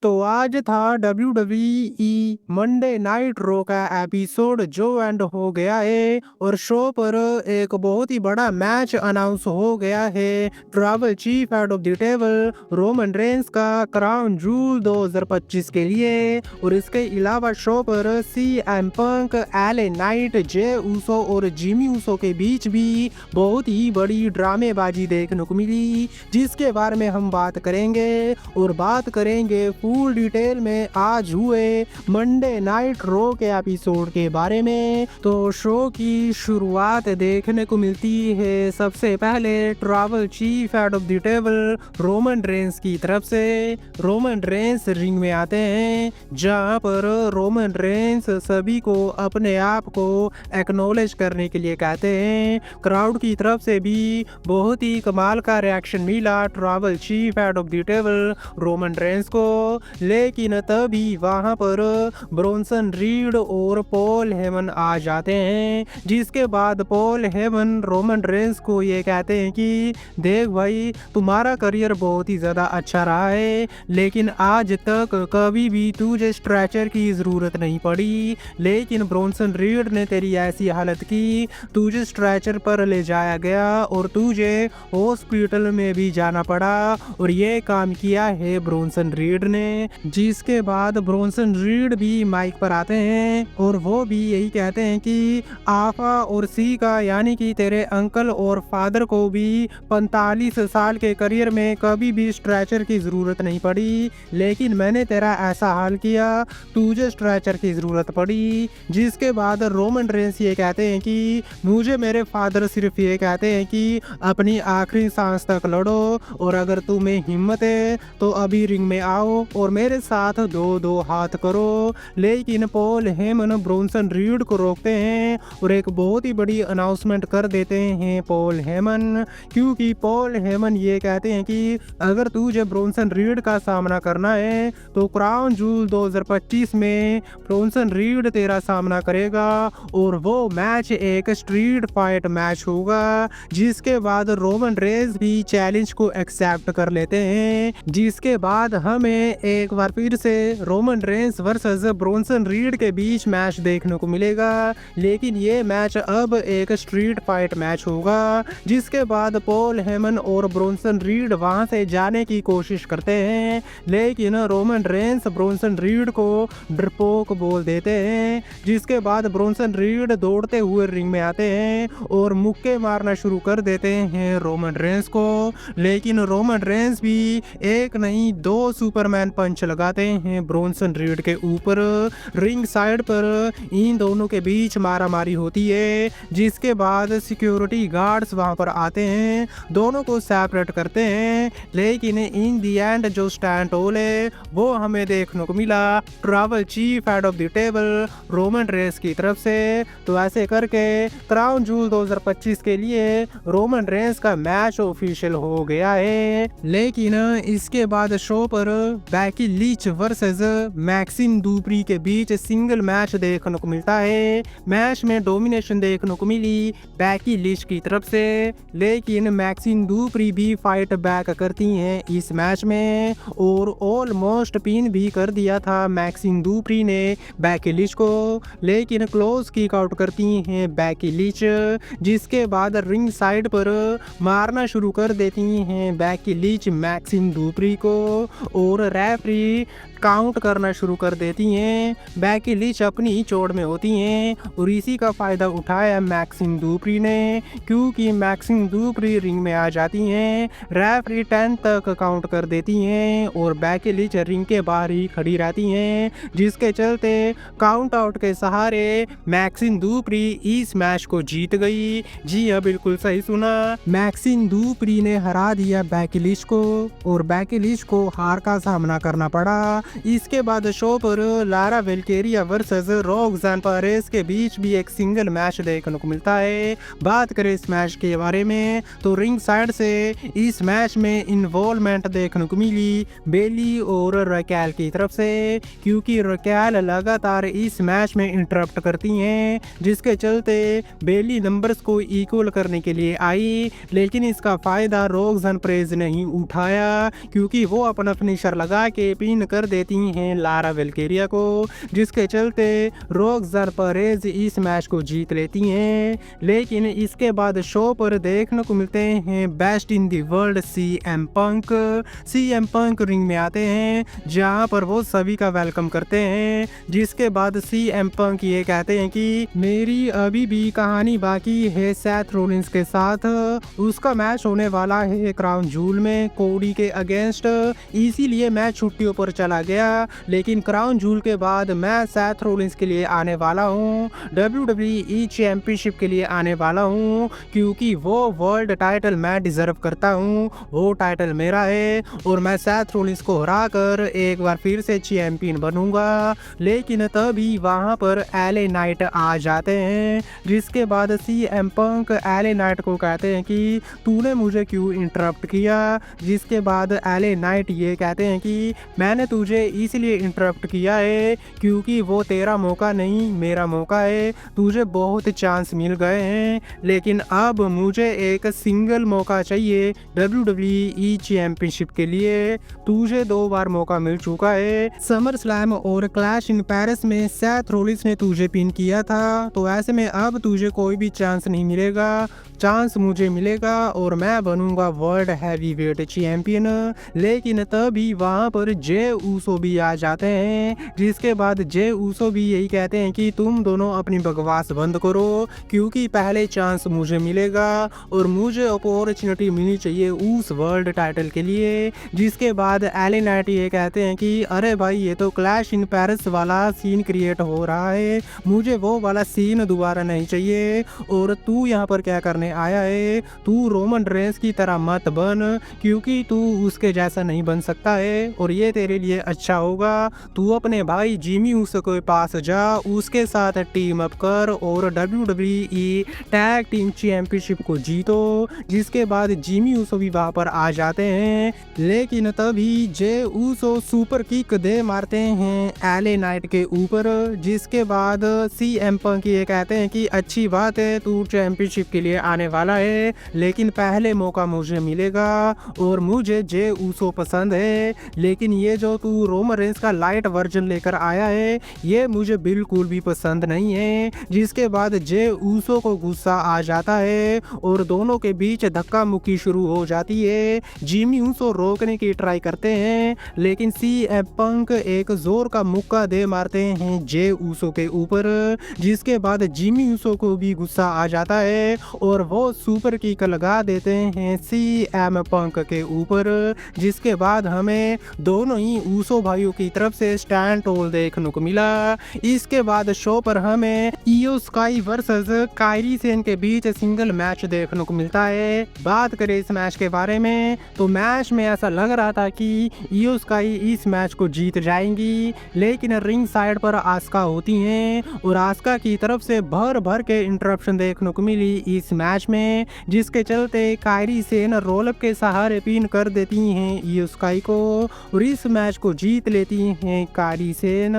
तो आज था WWE मंडे नाइट रो का एपिसोड जो एंड हो गया है और शो पर एक बहुत ही बड़ा मैच अनाउंस हो गया है। Tribal chief head of the table Roman Reigns का क्राउन जूल 2025 के लिए और इसके अलावा शो पर CM पंक, एले नाइट, जे ऊसो और जिमी ऊसो के बीच भी बहुत ही बड़ी ड्रामेबाजी देखने को मिली, जिसके बारे में हम बात करेंगे और बात करेंगे फुल डिटेल में आज हुए मंडे नाइट रो के एपिसोड के बारे में। तो शो की शुरुआत देखने को मिलती है सबसे पहले tribal chief head of the table Roman Reigns की तरफ से। रोमन रेंस रिंग में आते हैं जहां पर रोमन रेंस सभी को अपने आप को एक्नॉलेज करने के लिए कहते हैं। क्राउड की तरफ से भी बहुत ही कमाल का रिएक्शन मिला tribal chief head of the table Roman Reigns को, लेकिन तभी वहां पर ब्रोंसन रीड और पॉल हेमन आ जाते हैं, जिसके बाद पॉल हेमन रोमन रेंस को ये कहते हैं कि देख भाई, तुम्हारा करियर बहुत ही ज़्यादा अच्छा रहा है, लेकिन आज तक कभी भी तुझे स्ट्रेचर की ज़रूरत नहीं पड़ी, लेकिन ब्रोंसन रीड ने तेरी ऐसी हालत की, तुझे स्ट्रेचर पर ले जाया गया और तुझे हॉस्पिटल में भी जाना पड़ा और ये काम किया है ब्रोंसन रीड ने। जिसके बाद ब्रोंसन रीड भी माइक पर आते हैं और वो भी यही कहते हैं कि आफा और सी का यानी कि तेरे अंकल और फादर को भी 45 साल के करियर में कभी भी स्ट्रेचर की ज़रूरत नहीं पड़ी, लेकिन मैंने तेरा ऐसा हाल किया, तुझे स्ट्रेचर की ज़रूरत पड़ी। जिसके बाद रोमन रेंस ये कहते हैं कि मुझे मेरे फादर सिर्फ ये कहते हैं कि अपनी आखिरी सांस तक लड़ो और अगर तुम्हें हिम्मत है तो अभी रिंग में आओ और मेरे साथ दो दो हाथ करो। लेकिन पॉल हेमन ब्रोंसन रीड को रोकते हैं और एक बहुत ही बड़ी अनाउंसमेंट कर देते हैं पॉल हेमन, क्योंकि पॉल हेमन ये कहते हैं कि अगर तुझे ब्रोंसन रीड का सामना करना है तो क्राउन जूल 2025 में ब्रोंसन रीड तेरा सामना करेगा और वो मैच एक स्ट्रीट फाइट मैच होगा। जिसके बाद रोमन रेंस भी चैलेंज को एक्सेप्ट कर लेते हैं, जिसके बाद हमें एक बार फिर से Roman Reigns versus Bronson read के बीच मैच देखने को मिलेगा, लेकिन ये मैच अब एक स्ट्रीट फाइट मैच होगा। जिसके बाद पॉल हेमन और ब्रोंसन रीड वहां से जाने की कोशिश करते हैं, लेकिन रोमन रेंस ब्रोंसन रीड को डरपोक बोल देते हैं। जिसके बाद ब्रोंसन रीड दौड़ते हुए रिंग में आते हैं और मुक्के मारना शुरू कर देते हैं रोमन रेंस को, लेकिन रोमन रेंस भी एक नहीं दो सुपरमैन पंच लगाते हैं ब्रोंसन रीड के ऊपर। रिंग साइड पर इन दोनों के बीच मारामारी होती है, जिसके बाद सिक्योरिटी गार्ड्स वहां पर आते हैं, दोनों को सेपरेट करते हैं, लेकिन इन दी एंड जो स्टैंड टोल है वो हमें देखने को मिला tribal chief head of the table Roman Reigns की तरफ से। तो ऐसे करके क्राउन जूल 2025 के लिए रोमन रेंस का मैच ऑफिशियल हो गया है। लेकिन इसके बाद शो पर बैकी लीच वर्सेस मैक्सिम दुप्री के बीच सिंगल मैच देखने को मिलता है। मैच में डोमिनेशन देखने को मिली बैकी लीच की तरफ से, लेकिन मैक्सिम दुप्री भी फाइट बैक करती हैं इस मैच में और ऑलमोस्ट पिन भी कर दिया था मैक्सिम दुप्री ने बैकी लीच को, लेकिन क्लोज किक आउट करती हैं बैकी लीच। जिसके बाद रिंग साइड पर मारना शुरू कर देती हैं बैकी लीच मैक्सिम दुप्री को और रेफरी काउंट करना शुरू कर देती हैं। बैकी लीच अपनी चोट में होती हैं और इसी का फ़ायदा उठाया मैक्सिम दुप्री ने, क्योंकि मैक्सिम दुप्री रिंग में आ जाती हैं। रेफरी 10 तक काउंट कर देती हैं और बैकी लीच रिंग के बाहर ही खड़ी रहती हैं, जिसके चलते काउंट आउट के सहारे मैक्सिम दुप्री इस मैच को जीत गई। जी हाँ, बिल्कुल सही सुना, मैक्सिम दुप्री ने हरा दिया बैकी लीच को और बैकी लीच को हार का सामना करना पड़ा। इसके बाद शो पर लारा वेल्केरिया वर्सेस रॉक्सान पेरेज के बीच भी एक सिंगल मैच देखने को मिलता है। बात करें इस मैच के बारे में तो रिंग साइड से इस मैच में इन्वॉल्वमेंट देखने को मिली बेली और रकेल की तरफ से, क्योंकि रकेल लगातार इस मैच में इंटरप्ट करती हैं, जिसके चलते बेली नंबर्स को इक्वल करने के लिए आई, लेकिन इसका फायदा रॉक्सान पेरेज नहीं उठाया, क्योंकि वो अपना फिनिशर लगा आके पिन कर देती हैं लारा वेल्केरिया को, जिसके चलते रोक्सान परेज इस मैच को जीत लेती हैं। लेकिन इसके बाद शो पर देखने को मिलते हैं best in the world CM punk ring में आते हैं, जहां पर वो सभी का वेलकम करते हैं। जिसके बाद CM पंक ये कहते हैं कि मेरी अभी भी कहानी बाकी है सेथ रोलिंस के साथ, उसका मैच होने वाला है क्राउन जूल में कोडी के अगेंस्ट, इसीलिए मैं छुट्टियों पर चला गया। लेकिन क्राउन जूल के बाद मैं सेथ रोलिंस के लिए आने वाला हूँ, WWE चैंपियनशिप के लिए आने वाला हूँ, क्योंकि वो वर्ल्ड टाइटल मैं डिजर्व करता हूँ, वो टाइटल मेरा है और मैं सेथ रोलिंस को हराकर एक बार फिर से चैंपियन बनूंगा। लेकिन तभी वहां पर LA नाइट आ जाते हैं, जिसके बाद CM पंक LA नाइट को कहते हैं कि तूने मुझे क्यों इंटरप्ट किया। जिसके बाद LA नाइट ये कहते हैं कि मैंने तुझे इसलिए इंटरप्ट किया है क्योंकि वो तेरा मौका नहीं मेरा मौका है, तुझे बहुत चांस मिल गए हैं, लेकिन अब मुझे एक सिंगल मौका चाहिए WWE चैंपियनशिप के लिए, तुझे 2 बार मौका मिल चुका है, समर स्लैम और क्लैश इन पेरिस में सेथ रोलिंस ने तुझे पिन किया था, तो ऐसे में अब तुझे कोई भी चांस नहीं मिलेगा, चांस मुझे मिलेगा और मैं बनूंगा वर्ल्ड हैवीवेट चैंपियन। लेकिन तभी वहां पर जे ऊसो भी आ जाते हैं, जिसके बाद जे ऊसो भी यही कहते हैं कि तुम दोनों अपनी बकवास बंद करो, क्योंकि पहले चांस मुझे मिलेगा और मुझे अपॉर्चुनिटी मिलनी चाहिए उस वर्ल्ड टाइटल के लिए। जिसके बाद LA नाइट ये कहते हैं कि अरे भाई ये तो क्लैश इन पेरिस वाला सीन क्रिएट हो रहा है, मुझे वो वाला सीन दोबारा नहीं चाहिए, और तू यहाँ पर क्या करने आया है, तू रोमन रेंस की तरह मत बन, क्योंकि तू उसके जैसा नहीं बन सकता है और ये तेरे लिए अच्छा होगा, तू अपने भाई जिमी ऊसो के पास जा, उसके साथ टीम अप कर और WWE टैग टीम चैंपियनशिप को जीतो। जिसके बाद जिमी ऊसो भी वहां पर आ जाते हैं, लेकिन तभी जे ऊसो सुपर किक दे मारते हैं LA नाइट के ऊपर। जिसके बाद CM पंक ये कहते हैं कि अच्छी बात है तू चैंपियनशिप के लिए आने वाला है, लेकिन पहले मौका मुझे मिलेगा और मुझे जे ऊसो पसंद है, लेकिन ये जो तू रोमन रेंस का लाइट वर्जन लेकर आया है ये मुझे बिल्कुल भी पसंद नहीं है। जिसके बाद जे ऊसो को गुस्सा आ जाता है और दोनों के बीच धक्का मुक्की शुरू हो जाती है। जिमी ऊसो रोकने की ट्राई करते हैं, लेकिन CM पंक एक जोर का मुक्का दे मारते हैं जे ऊसो के ऊपर। जिसके बाद जिमी ऊसो को भी गुस्सा आ जाता है और वो सुपर किक लगा देते हैं CM पंक के ऊपर। जिसके बाद हमें दोनों ही ऊसो भाइयों की तरफ से स्टैंड टोल देखने को मिला। इसके बाद शो पर हमें इयो स्काई वर्सेस कायरी सेन के बीच सिंगल मैच देखने को मिलता है। बात करें इस मैच के बारे में तो मैच में ऐसा लग रहा था कि इयो स्काई इस मैच को जीत जाएंगी, लेकिन रिंग साइड पर आस्का होती हैं और आस्का की तरफ से भर भर के इंटरप्शन देखने को मिली इस मैच में, जिसके चलते कायरी सेन रोलअप के सहारे पिन कर देती हैं इयो स्काई को और इस मैच को जीत लेती हैं कायरी सेन।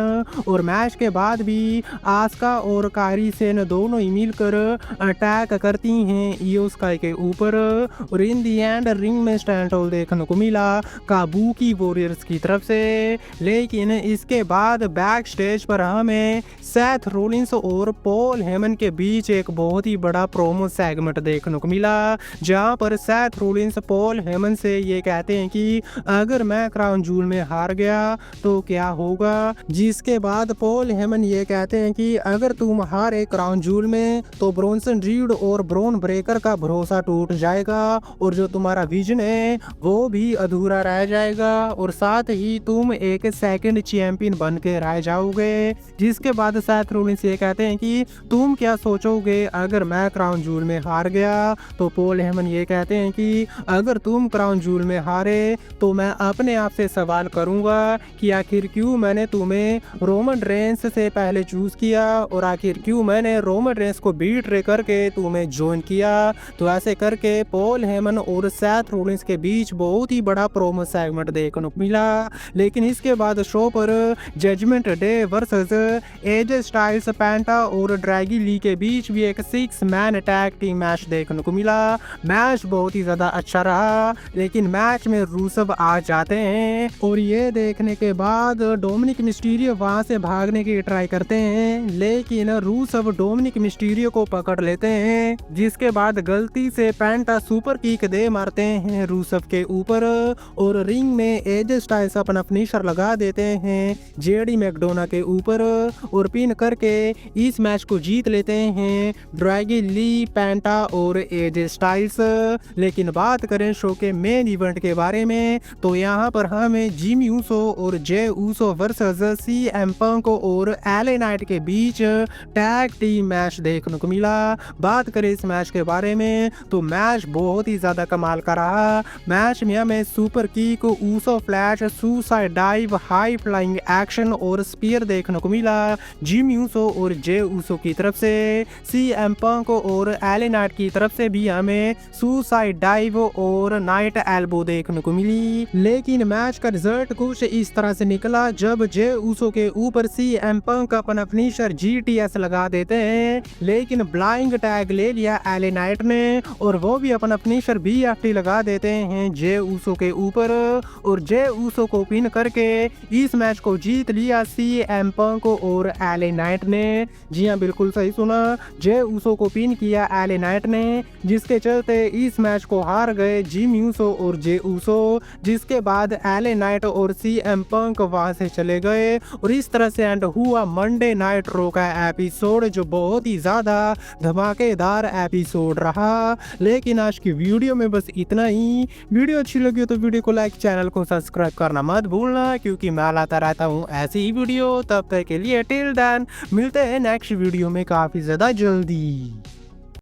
और मैच के बाद भी आस्का और कायरी सेन दोनों ही मिलकर अटैक करती हैं इयो स्काई के ऊपर और इन दी एंड रिंग में स्टैंड होल देखने को मिला काबुकी वॉरियर्स की तरफ से। लेकिन इसके बाद बैक स्टेज पर हमें सेथ रोलिंस और पॉल हेमन के बीच एक बहुत ही बड़ा प्रोमो सेगमेंट देखने को मिला, जहां पर सेथ रोलिंस पॉल हेमन से ये कहते हैं कि अगर मैं क्राउन जूल में हार गया तो क्या होगा। जिसके बाद पॉल हेमन ये कहते हैं कि अगर तुम हारे क्राउन जूल में तो ब्रोंसन रीड और ब्रोन ब्रेकर का भरोसा टूट जाएगा और जो तुम्हारा विजन है वो भी अधूरा रह जाएगा और साथ ही तुम एक सेकंड चैंपियन बन के रह जाओगे। जिसके बाद सेथ रोलिंस ये कहते हैं कि तुम क्या सोचोगे अगर मैं क्राउन जूल में हार गया, तो पॉल हेमन ये कहते हैं कि अगर तुम क्राउन जूल में हारे तो मैं अपने आप से सवाल करूंगा कि आखिर क्यों मैंने तुम्हें रोमन रेंस से पहले चूज किया और आखिर क्यों मैंने रोमन रेंस को बीट रे करके तुम्हें ज्वाइन किया। तो ऐसे करके पॉल हेमन और सेथ रोलिंस के बीच बहुत ही बड़ा प्रोमो सेगमेंट देखने को मिला। लेकिन इसके बाद शो पर Judgment Day versus AJ Styles Penta और ड्रैगी ली के बीच भी एक 6 मैन टैग टीम मैच देखने को मिला। मैच बहुत ही ज्यादा अच्छा रहा, लेकिन मैच में रूसव आ जाते हैं हैं और ये देखने के बाद डोमिनिक मिस्टीरियो वहां से भागने की ट्राई करते हैं, लेकिन रूसेव डोमिनिक मिस्टीरियो को पकड़ लेते हैं, जिसके बाद गलती से पेंटा सुपर किक दे मारते हैं रूसेव के ऊपर और रिंग में एजे स्टाइल्स अपना फिनिशर लगा देते हैं जेडी मैकडोना के ऊपर और पिन करके इस मैच को जीत लेते हैं ड्रैगन ली, पेंटा और एजे स्टाइल्स। लेकिन बात करें शो के मेन इवेंट के बारे में तो यहाँ पर हमें जिमी ऊसो और Jey Uso versus CM Punk और एले नाइट के बीच टैग टीम मैच देखने को मिला। बात करें इस मैच के बारे में तो मैच बहुत ही ज्यादा कमाल का रहा। मैच में हमें super kick, Uso flash, suicide dive, high flying action और स्पीयर देखने को मिला जिमी ऊसो और जे ऊसो की तरफ से। सीएम पंक और एले नाइट की तरफ से भी हमें सुसाइड डाइव और नाइट एल्बो देखने को मिली। लेकिन मैच का रिजल्ट कुछ इस तरह से निकला जब जे ऊसो के ऊपर सीएम पंक अपना फिनिशर जीटीएस लगा देते हैं, लेकिन ब्लाइंग टैग ले लिया एले नाइट ने और वो भी अपना फिनिशर बीएफटी लगा देते हैं जे ऊसो के ऊपर और जे ऊसो को पिन करके इस मैच को जीत लिया सीएम पंक और एले नाइट ने। जी हाँ, बिल्कुल सही सुना, जे ऊसो को पिन किया एले नाइट ने, जिसके चलते इस मैच को हार गए जिमी ऊसो और जे ऊसो, जिसके बाद एले नाइट और सीएम पंक वहां से चले गए और इस तरह से एंड हुआ मंडे नाइट रो का एपिसोड, जो बहुत ही ज्यादा धमाकेदार एपिसोड रहा। लेकिन आज की वीडियो में बस इतना ही। वीडियो अच्छी लगी तो वीडियो को लाइक, चैनल को सब्सक्राइब करना मत भूलना, क्योंकि मैं लाता रहता हूँ ऐसी ही वीडियो। तब तक के लिए टिल देन मिलते हैं नेक्स्ट वीडियो में काफी ज्यादा जल्दी।